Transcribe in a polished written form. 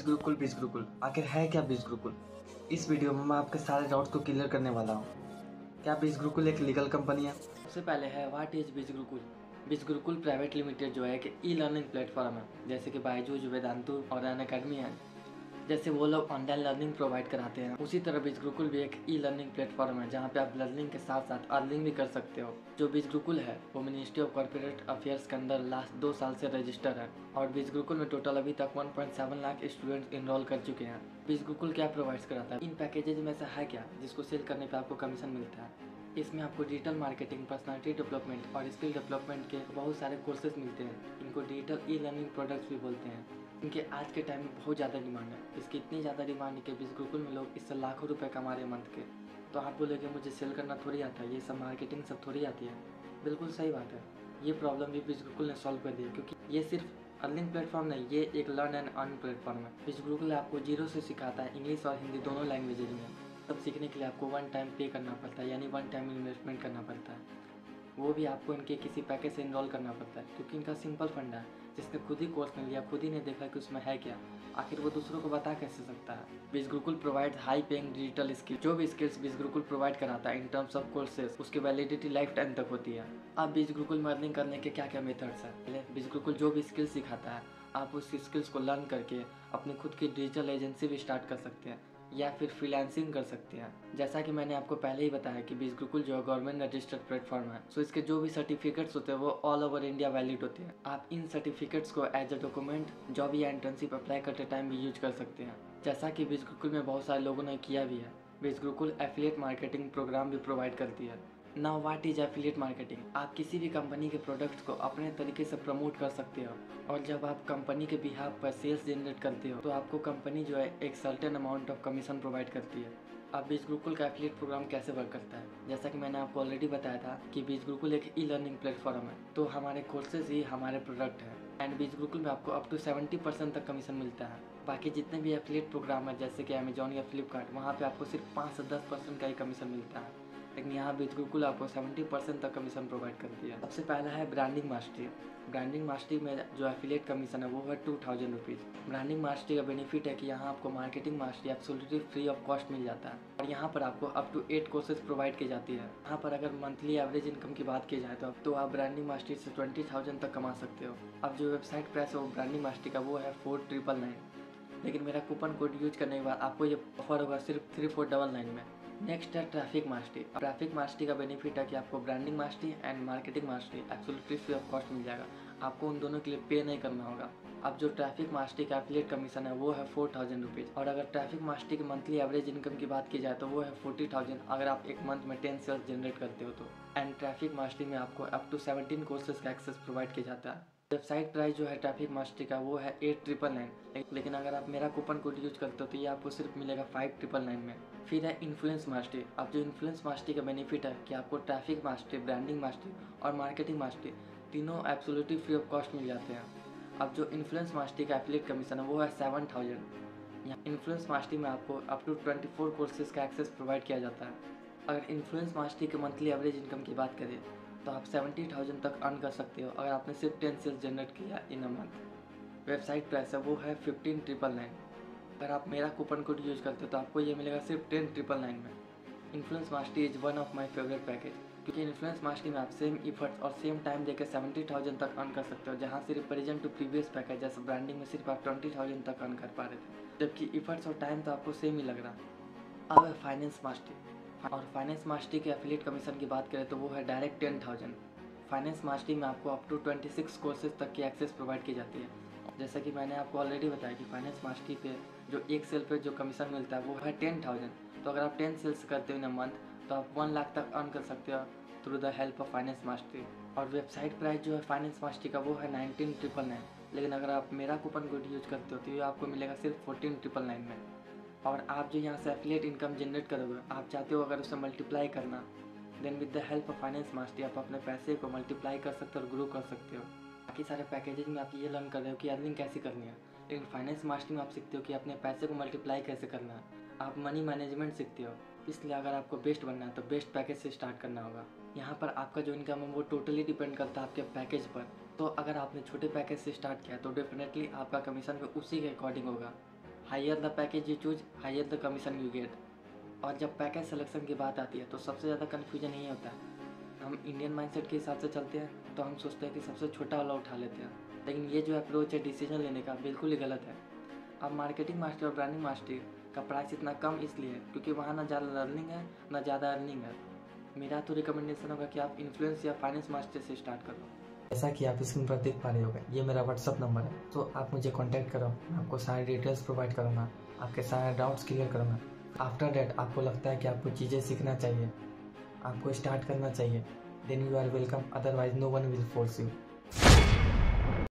बीज गुरुकुल आखिर है क्या बीज गुरुकुल? इस वीडियो में मैं आपके सारे डाउट्स को क्लियर करने वाला हूँ। क्या बीज गुरुकुल एक लीगल कंपनी है? सबसे पहले है व्हाट इज बीज गुरुकुल। बीज गुरुकुल प्राइवेट लिमिटेड जो है कि ई लर्निंग प्लेटफॉर्म है, जैसे कि बायजूस, वेदांतु और अनअकैडमी है। जैसे वो लोग ऑनलाइन लर्निंग प्रोवाइड कराते हैं, उसी तरह बीज गुरुकुल भी एक ई लर्निंग प्लेटफॉर्म है जहाँ पे आप लर्निंग के साथ साथ अर्निंग भी कर सकते हो। जो बीज गुरुकुल है वो मिनिस्ट्री ऑफ कॉर्पोरेट अफेयर्स के अंदर लास्ट 2 साल से रजिस्टर है और बीज गुरुकुल में टोटल अभी तक 1.7 लाख स्टूडेंट्स इनरोल कर चुके हैं। बीज गुरुकुल क्या प्रोवाइड कराता है? इन पैकेजेज में से है क्या जिसको सेल करने पर आपको कमीशन मिलता है? इसमें आपको डिजिटल मार्केटिंग, पर्सनालिटी डेवलपमेंट और स्किल डेवलपमेंट के बहुत सारे कोर्सेज मिलते हैं। इनको डिजिटल ई लर्निंग प्रोडक्ट्स भी बोलते हैं। इनके आज के टाइम में बहुत ज़्यादा डिमांड है। इसकी इतनी ज़्यादा डिमांड है कि बीज गुरुकुल में लोग इससे लाखों रुपए कमा रहे हैं मंथ के। तो आप बोलेंगे मुझे सेल करना थोड़ी आता है, ये सब मार्केटिंग सब थोड़ी आती है। बिल्कुल सही बात है। ये प्रॉब्लम भी बीज गुरुकुल ने सॉल्व कर दी है, क्योंकि ये सिर्फ अर्निंग प्लेटफॉर्म नहीं, ये एक लर्न एंड अर्न प्लेटफॉर्म है। बीज गुरुकुल आपको जीरो से सिखाता है, इंग्लिश और हिंदी दोनों लैंग्वेजेज में। तब सीखने के लिए आपको वन टाइम पे करना पड़ता है, यानी वन टाइम इन्वेस्टमेंट करना पड़ता है। वो भी आपको इनके किसी पैकेज से इनरोल करना पड़ता है, क्योंकि इनका सिंपल फंडा है। जिसने खुद ही कोर्स में लिया, खुद ही ने देखा कि उसमें है क्या, आखिर वो दूसरों को बता कैसे सकता है। बीज Gurukul provide high paying digital skill. जो भी स्किल्स बीज गुरुकुल प्रोवाइड कराता है इन टर्म्स ऑफ कोर्सेज, उसकी वैलिडिटी लाइफ टाइम तक होती है। अब बीज गुरुकुल में अर्निंग करने के क्या क्या मेथड्स हैं? पहले बीज गुरुकुल जो भी स्किल्स सिखाता है, आप उस स्किल्स को लर्न करके अपनी खुद की डिजिटल एजेंसी भी स्टार्ट कर सकते हैं या फिर फ्रीलांसिंग कर सकते हैं। जैसा कि मैंने आपको पहले ही बताया कि बीज गुरुकुल जो है गवर्नमेंट रजिस्टर्ड प्लेटफॉर्म है, सो इसके जो भी सर्टिफिकेट्स होते हैं वो ऑल ओवर इंडिया वैलिड होते हैं। आप इन सर्टिफिकेट्स को एज अ डॉक्यूमेंट जॉब या इंटर्नशिप अप्लाई करते टाइम भी यूज कर सकते हैं, जैसा कि बीज गुरुकुल में बहुत सारे लोगों ने किया भी है। बीज गुरुकुल एफिलिएट मार्केटिंग प्रोग्राम भी प्रोवाइड करती है। Now what is affiliate marketing? आप किसी भी कंपनी के प्रोडक्ट्स को अपने तरीके से प्रमोट कर सकते हो, और जब आप कंपनी के बिहाफ पर सेल्स जनरेट करते हो तो आपको कंपनी जो है एक certain amount of commission provide करती है। अब बीज गुरुकुल का एफिलिएट प्रोग्राम कैसे वर्क करता है? जैसा कि मैंने आपको ऑलरेडी बताया था कि बीज गुरुकुल एक ई लर्निंग प्लेटफॉर्म है, तो हमारे कोर्सेज ही हमारे प्रोडक्ट हैं। एंड बीज गुरुकुल में आपको अप टू 70% तक कमीशन मिलता है। बाकी जितने भी एफिलिएट प्रोग्राम है, जैसे कि अमेजॉन या फ्लिपकार्ट, वहाँ पे आपको सिर्फ 5 से 10% का ही कमीशन मिलता है, लेकिन यहाँ बीज गुरुकुल आपको 70% तक कमीशन प्रोवाइड करती है। सबसे पहला है ब्रांडिंग मास्टरी। ब्रांडिंग मास्टरी में जो एफिलिएट कमीशन है वो है 2000 रुपीज़। ब्रांडिंग मास्टरी का बेनिफिट है कि यहाँ आपको marketing mastery absolutely free of cost मिल जाता है, और यहाँ पर आपको अप टू 8 कोर्सेज प्रोवाइड की जाती है। यहाँ पर अगर मंथली एवरेज इनकम की बात की जाए तो आप ब्रांडिंग मास्टरी से 20,000 तक कमा सकते हो। अब जो वेबसाइट प्राइस है वो ब्रांडिंग मास्टरी का वो है 4999, लेकिन मेरा कूपन कोड यूज करने के बाद आपको ये ऑफर होगा सिर्फ 3499 में। नेक्स्ट है ट्रैफिक मास्टरी। ट्रैफिक मास्टरी का बेनिफिट है कि आपको branding mastery and marketing mastery absolutely free of cost मिल जाएगा। आपको उन दोनों के लिए पे नहीं करना होगा। अब जो ट्रैफिक मास्टरी का एफिलिएट कमीशन है वो है 4000 रुपीज़, और अगर ट्रैफिक मास्टरी की मंथली एवरेज इनकम की बात की जाए तो वो है 40,000 अगर आप एक मंथ में 10 सेल्स जनरेट करते हो तो। एंड ट्रैफिक मास्टरी में आपको अप टू 17 कोर्सेज का एक्सेस प्रोवाइड किया जाता है। वेबसाइट प्राइस जो है ट्रैफिक मास्टरी का वो है 8999, लेकिन अगर आप मेरा कूपन कोड यूज करते हो तो ये आपको सिर्फ मिलेगा 5999 में। फिर है इन्फ्लुएंस मास्टरी। अब जो इन्फ्लुएंस मास्टरी का बेनिफिट है कि आपको ट्रैफिक मास्टरी, ब्रांडिंग मास्टरी और मार्केटिंग मास्टरी तीनों एब्सोल्युटली फ्री ऑफ कॉस्ट मिल जाते हैं। अब जो इन्फ्लुएंस मास्टरी का एफिलिएट कमीशन है वो है 7000। यहाँ इन्फ्लुएंस मास्टरी में आपको अप टू 24 कोर्सेज का एक्सेस प्रोवाइड किया जाता है। अगर इन्फ्लुएंस मास्टरी के मंथली एवरेज इनकम की बात करें तो आप 70,000 तक अर्न कर सकते हो अगर आपने सिर्फ 10 सेल्स जनरेट किया इन अ मंथ। वेबसाइट प्राइस है वो है 15,999। अगर आप मेरा कूपन कोड यूज करते हो तो आपको ये मिलेगा सिर्फ 10,999 में। Influence mastery is one of my favourite package, क्योंकि इन्फ्लुएंस मास्टरी में आप सेम इफर्ट्स और सेम टाइम देकर 70,000 तक अर्न कर सकते हो, जहाँ सिर्फ प्रेजेंट टू प्रीवियस पैकेज जैसे ब्रांडिंग में सिर्फ आप 20,000 तक अर्न कर पा रहे थे, जबकि इफर्ट्स और टाइम तो आपको सेम ही लग रहा। अब है फाइनेंस मास्टरी, और फाइनेंस मास्टरी के एफिलिएट कमीशन की बात करें तो वो है डायरेक्ट 10,000। फाइनेंस मास्टरी में आपको अप टू 26 कोर्सेज तक की एक्सेस प्रोवाइड की जाती है। जैसा कि मैंने आपको ऑलरेडी बताया कि फाइनेंस मास्टरी पे जो एक सेल पे जो कमीशन मिलता है वो है 10,000। तो अगर आप 10 सेल्स करते हो इन अ मंथ तो आप 1 लाख तक अर्न कर सकते हो through the help of finance mastery. और वेबसाइट प्राइस जो है फाइनेंस मास्टरी का वो है 19,999, लेकिन अगर आप मेरा कूपन कोड यूज करते हो तो ये आपको मिलेगा सिर्फ 14,999 में। और आप जो यहाँ से एफिलिएट इनकम जनरेट करोगे, आप चाहते हो अगर उसे मल्टीप्लाई करना, then with the help of finance mastery आप अपने पैसे को मल्टीप्लाई कर सकते हो और ग्रो कर सकते हो। बाकी सारे पैकेजेज में आप ये लर्न कर रहे हो कि अर्निंग कैसे करनी है, लेकिन फाइनेंस मास्टरी में आप सीखते हो कि अपने पैसे को मल्टीप्लाई कैसे करना है। आप मनी मैनेजमेंट सीखते हो, इसलिए अगर आपको बेस्ट बनना है तो बेस्ट पैकेज से स्टार्ट करना होगा। यहाँ पर आपका जो इनकम है वो टोटली डिपेंड करता है आपके पैकेज पर। तो अगर आपने छोटे पैकेज से स्टार्ट किया तो डेफिनेटली आपका कमीशन भी उसी के अकॉर्डिंग होगा। Higher the package you choose higher the commission you get. और जब पैकेज सिलेक्शन की बात आती है तो सबसे ज़्यादा कन्फ्यूजन यही होता है। हम इंडियन माइंडसेट के हिसाब से चलते हैं तो हम सोचते हैं कि सबसे छोटा वाला उठा लेते हैं, लेकिन ये जो अप्रोच है डिसीजन लेने का बिल्कुल ही गलत है। अब मार्केटिंग मास्टर और ब्रांडिंग मास्टर का प्राइस इतना कम इसलिए है क्योंकि वहाँ ना ज़्यादा लर्निंग है ना ज़्यादा अर्निंग है। मेरा तो रिकमेंडेशन होगा कि आप इन्फ्लुएंस या फाइनेंस मास्टर से स्टार्ट करो। जैसा कि आप स्क्रीन पर देख पा रहे होंगे, ये मेरा व्हाट्सअप नंबर है, तो आप मुझे कांटेक्ट करो। मैं आपको सारे डिटेल्स प्रोवाइड करूँगा, आपके सारे डाउट्स क्लियर करूँगा। आफ्टर दैट आपको लगता है कि आपको चीज़ें सीखना चाहिए, आपको स्टार्ट करना चाहिए, then you are welcome, otherwise no one will force you.